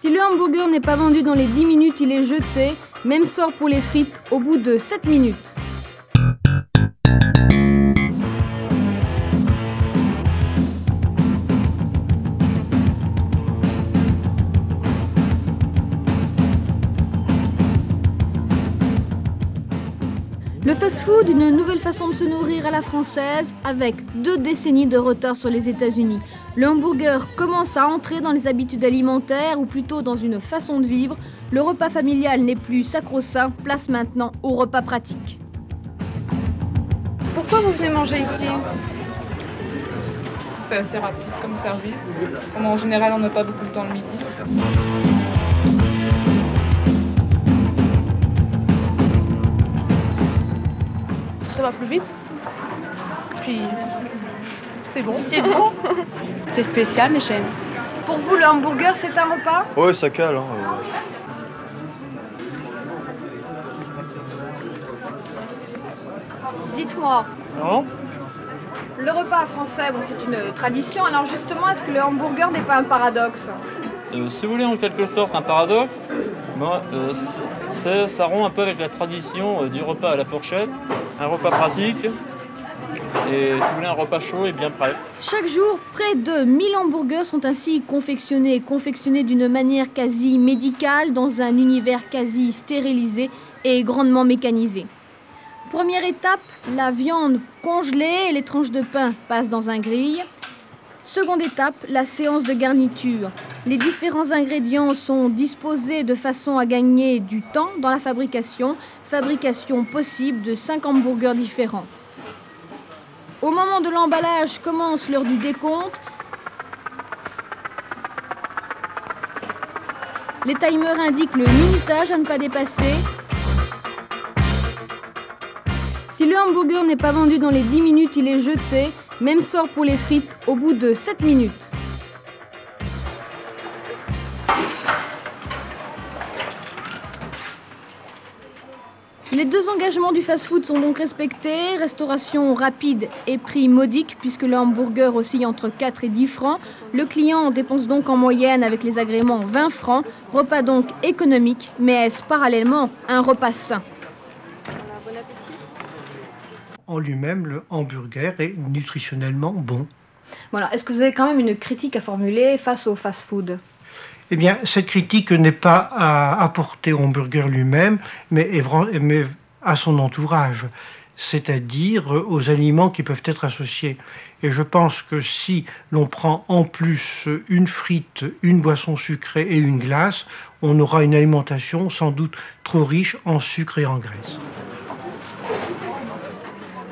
Si le hamburger n'est pas vendu dans les 10 minutes, il est jeté. Même sort pour les frites au bout de 7 minutes. Le fast-food, une nouvelle façon de se nourrir à la française, avec 2 décennies de retard sur les États-Unis. Le hamburger commence à entrer dans les habitudes alimentaires, ou plutôt dans une façon de vivre. Le repas familial n'est plus sacro-saint, place maintenant au repas pratique. Pourquoi vous venez manger ici ? C'est assez rapide comme service. Comme en général, on n'a pas beaucoup de temps le midi. Ça va plus vite. Puis c'est bon. C'est bon. C'est spécial, mais j'aime. Pour vous, le hamburger, c'est un repas ? Ouais, ça cale. Dites-moi, Non ? le repas français, bon, c'est une tradition. Alors justement, est-ce que le hamburger n'est pas un paradoxe ? Si vous voulez en quelque sorte un paradoxe, ça rompt un peu avec la tradition du repas à la fourchette, un repas pratique, et si vous voulez un repas chaud et bien prêt. Chaque jour, près de 1000 hamburgers sont ainsi confectionnés d'une manière quasi médicale, dans un univers quasi stérilisé et grandement mécanisé. Première étape, la viande congelée et les tranches de pain passent dans un grille. Seconde étape, la séance de garniture. Les différents ingrédients sont disposés de façon à gagner du temps dans la fabrication possible de 5 hamburgers différents. Au moment de l'emballage commence l'heure du décompte. Les timers indiquent le minutage à ne pas dépasser. Si le hamburger n'est pas vendu dans les 10 minutes, il est jeté. Même sort pour les frites au bout de 7 minutes. Les 2 engagements du fast-food sont donc respectés. Restauration rapide et prix modique puisque le hamburger oscille entre 4 et 10 francs. Le client dépense donc en moyenne avec les agréments 20 francs. Repas donc économique, mais est-ce parallèlement un repas sain ? Bon appétit. En lui-même, le hamburger est nutritionnellement bon. Voilà. Est-ce que vous avez quand même une critique à formuler face au fast-food ? Eh bien, cette critique n'est pas à apporter au hamburger lui-même, mais à son entourage, c'est-à-dire aux aliments qui peuvent être associés. Et je pense que si l'on prend en plus une frite, une boisson sucrée et une glace, on aura une alimentation sans doute trop riche en sucre et en graisse.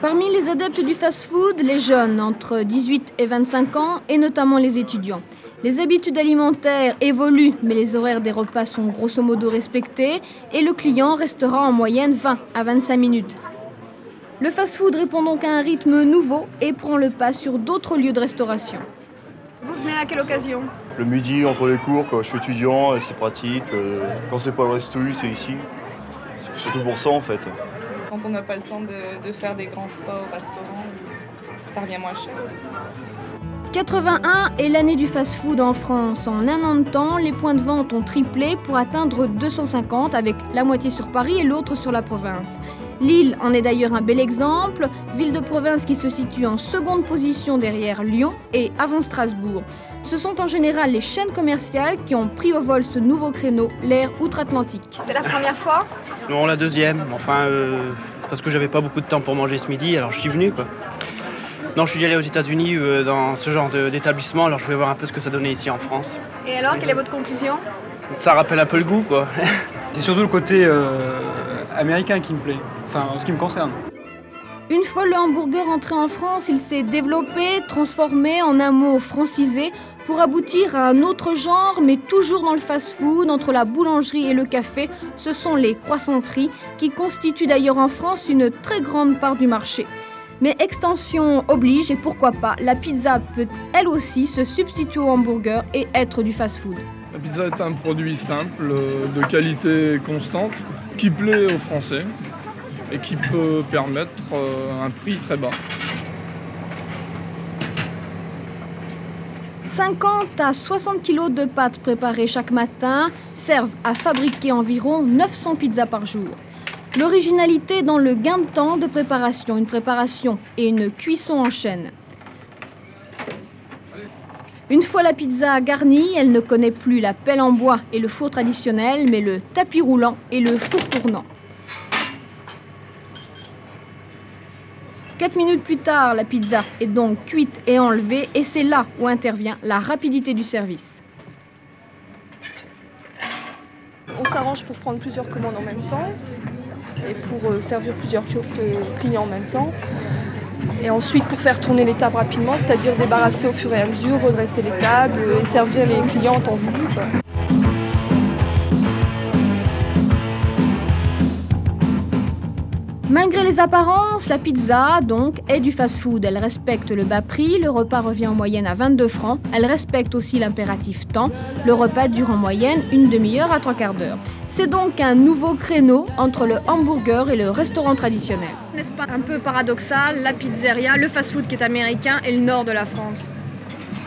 Parmi les adeptes du fast-food, les jeunes entre 18 et 25 ans et notamment les étudiants. Les habitudes alimentaires évoluent, mais les horaires des repas sont grosso modo respectés et le client restera en moyenne 20 à 25 minutes. Le fast-food répond donc à un rythme nouveau et prend le pas sur d'autres lieux de restauration. Vous venez à quelle occasion ? Le midi, entre les cours, quand je suis étudiant, c'est pratique. Quand c'est pas le restaurat, c'est ici. C'est surtout pour ça, en fait. Quand on n'a pas le temps de faire des grands repas au restaurant, ça revient moins cher aussi. 81 est l'année du fast-food en France. En un an de temps, les points de vente ont triplé pour atteindre 250, avec la moitié sur Paris et l'autre sur la province. Lille en est d'ailleurs un bel exemple, ville de province qui se situe en seconde position derrière Lyon et avant Strasbourg. Ce sont en général les chaînes commerciales qui ont pris au vol ce nouveau créneau, l'ère outre-Atlantique. C'est la première fois ? Non, la deuxième. Enfin, parce que j'avais pas beaucoup de temps pour manger ce midi, alors je suis venu, quoi. Non, je suis déjà allé aux États-Unis dans ce genre d'établissement, alors je voulais voir un peu ce que ça donnait ici en France. Et alors, quelle est votre conclusion ? Ça rappelle un peu le goût, quoi. C'est surtout le côté américain qui me plaît, enfin en ce qui me concerne. Une fois le hamburger entré en France, il s'est développé, transformé en un mot francisé pour aboutir à un autre genre, mais toujours dans le fast-food, entre la boulangerie et le café. Ce sont les croissanteries qui constituent d'ailleurs en France une très grande part du marché. Mais extension oblige et pourquoi pas, la pizza peut elle aussi se substituer au hamburger et être du fast-food. La pizza est un produit simple, de qualité constante, qui plaît aux Français et qui peut permettre un prix très bas. 50 à 60 kg de pâtes préparées chaque matin servent à fabriquer environ 900 pizzas par jour. L'originalité dans le gain de temps de préparation, une préparation et une cuisson en chaîne. Une fois la pizza garnie, elle ne connaît plus la pelle en bois et le four traditionnel, mais le tapis roulant et le four tournant. 4 minutes plus tard, la pizza est donc cuite et enlevée, et c'est là où intervient la rapidité du service. On s'arrange pour prendre plusieurs commandes en même temps et pour servir plusieurs clients en même temps. Et ensuite pour faire tourner les tables rapidement, c'est-à-dire débarrasser au fur et à mesure, redresser les tables et servir les clients en temps voulu, quoi. Malgré les apparences, la pizza, donc, est du fast-food. Elle respecte le bas prix, le repas revient en moyenne à 22 francs. Elle respecte aussi l'impératif temps. Le repas dure en moyenne une demi-heure à 3/4 d'heure. C'est donc un nouveau créneau entre le hamburger et le restaurant traditionnel. N'est-ce pas un peu paradoxal, la pizzeria, le fast-food qui est américain et le nord de la France?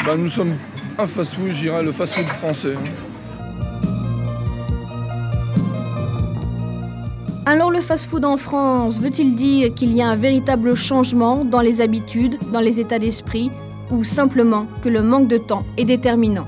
Nous sommes un fast-food, je dirais le fast-food français. Alors le fast-food en France, veut-il dire qu'il y a un véritable changement dans les habitudes, dans les états d'esprit, ou simplement que le manque de temps est déterminant?